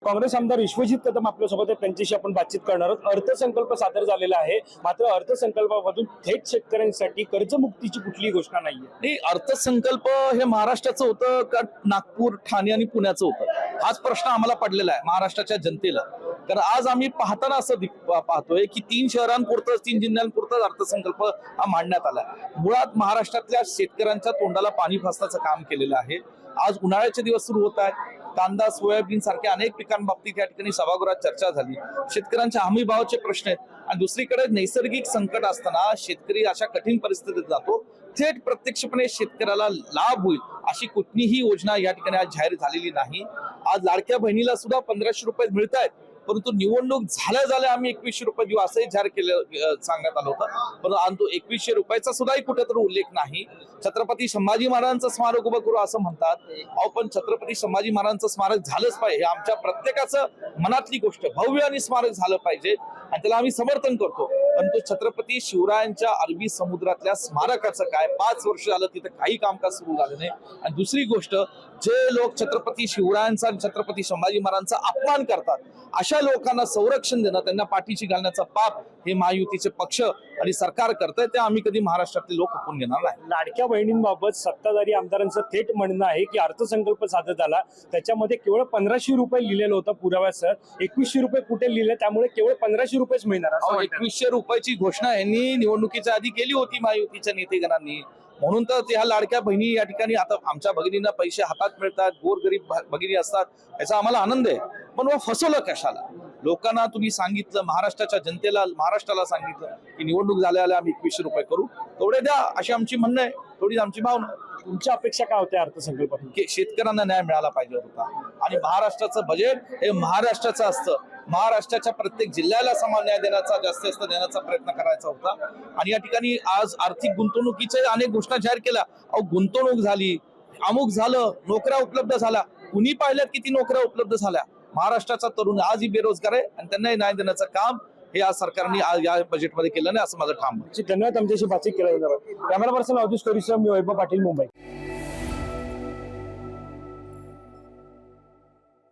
काँग्रेस आमदार विश्वजित कदम आपल्यासोबत आहेत, त्यांच्याशी आपण बातचीत करणार आहोत। अर्थसंकल्प सादर झालेला आहे, मात्र अर्थसंकल्पामधून थेट शेतकऱ्यांसाठी कर्जमुक्तीची कुठलीही घोषणा नाहीये। नाही, अर्थसंकल्प हे महाराष्ट्राचं होतं का नागपूर, ठाणे आणि पुण्याचं होतं, हाच प्रश्न आम्हाला पडलेला आहे महाराष्ट्राच्या जनतेला। कारण आज आम्ही पाहताना असं पाहतोय की 3 शहरांपुरतं 3 जिल्ह्यांपुरतं अर्थसंकल्प हा मांडण्यात आला। मुळात महाराष्ट्रातल्या शेतकऱ्यांच्या तोंडाला पाणी फासण्याचं काम केलेलं आहे। आज उन्हाळ्याचे दिवस सुरू होत आहेत, कांदा, सोयाबीन सारख्या अनेक पिकांबाबतीत या ठिकाणी सभागृहात चर्चा झाली। शेतकऱ्यांच्या हमी भावाचे प्रश्न आहेत आणि दुसरीकडे नैसर्गिक संकट असताना शेतकरी अशा कठीण परिस्थितीत जातो, थेट प्रत्यक्षपणे शेतकऱ्याला लाभ होईल अशी कुठलीही योजना या ठिकाणी आज जाहीर झालेली नाही। आज लाडक्या बहिणीला सुद्धा 1500 रुपये मिळत आहेत, परंतु निवडणूक झाल्या आम्ही 2100 रुपये देऊ असंही जाहीर केलं सांगण्यात आलं होतं, परंतु 2100 रुपयाचा सुद्धाही कुठेतरी उल्लेख नाही। छत्रपती संभाजी महाराजांचं स्मारक उभं करू असं म्हणतात, अहो पण छत्रपती संभाजी महाराजांचं स्मारक झालंच पाहिजे, आमच्या प्रत्येकाचं मनातली गोष्ट, भव्य आणि स्मारक झालं पाहिजे आणि त्याला आम्ही समर्थन करतो। परंतु छत्रपती शिवरायांच्या अरबी समुद्रातल्या स्मारकाचं काय, 5 वर्ष झालं तिथे काही कामकाज सुरू झालं नाही। आणि दुसरी गोष्ट, जे लोक छत्रपती शिवरायांचा आणि छत्रपती संभाजी महाराजांचा अपमान करतात अशा लोकांना संरक्षण देणं, त्यांना पाठीशी घालण्याचं पाप हे महायुतीचे पक्ष आणि सरकार करतंय, ते आम्ही कधी महाराष्ट्रातले लोक खपून घेणार नाही। लाडक्या बहिणींबाबत सत्ताधारी आमदारांचं थेट म्हणणं आहे की अर्थसंकल्प सादर झाला, त्याच्यामध्ये केवळ 1500 रुपये लिहिलेलं होतं पुराव्यासह, 2100 रुपये कुठे लिहिले, त्यामुळे केवळ 1500 रुपयेच मिळणार। 2100 रुपयाची घोषणा यांनी निवडणुकीच्या आधी केली होती महायुतीच्या नेतेगणांनी, म्हणून तर त्या लाडक्या बहिणी या ठिकाणी आता आमच्या भगिनींना पैसे हातात मिळतात, गोरगरीब भगिनी असतात, याचा आम्हाला आनंद आहे। पण फसवलं कशाला? लोकांना तुम्ही सांगितलं, महाराष्ट्राच्या जनतेला, महाराष्ट्राला सांगितलं की निवडणूक झाल्याला आम्ही 2100 रुपये करू, तेवढे द्या अशी आमची म्हणणं आहे, थोडी आमची भावना। तुमच्या अपेक्षा काय होत्या अर्थसंकल्पातून? की शेतकऱ्यांना न्याय मिळाला पाहिजे होता आणि महाराष्ट्राचं बजेट हे महाराष्ट्राचं असतं, महाराष्ट्राच्या प्रत्येक जिल्ह्याला समान न्याय देण्याचा, जास्तीत जास्त देण्याचा प्रयत्न करायचा होता। आणि या ठिकाणी आज आर्थिक गुंतवणुकीच्या अनेक घोषणा जाहीर केल्या, अहो गुंतवणूक झाली, अमुक झालं, नोकऱ्या उपलब्ध झाल्या, कुणी पाहिल्यात किती नोकऱ्या उपलब्ध झाल्या? महाराष्ट्राचा तरुण आजही बेरोजगार आहे आणि त्यांनाही न्याय देण्याचं काम हे आज सरकारने आज या बजेटमध्ये केलं नाही असं माझं ठाम आहे। धन्यवाद आमच्याशी बातचीत केल्याबद्दल। कॅमेरा पर्सन अवधूत करिसम, मी वैभव पाटील, मुंबई।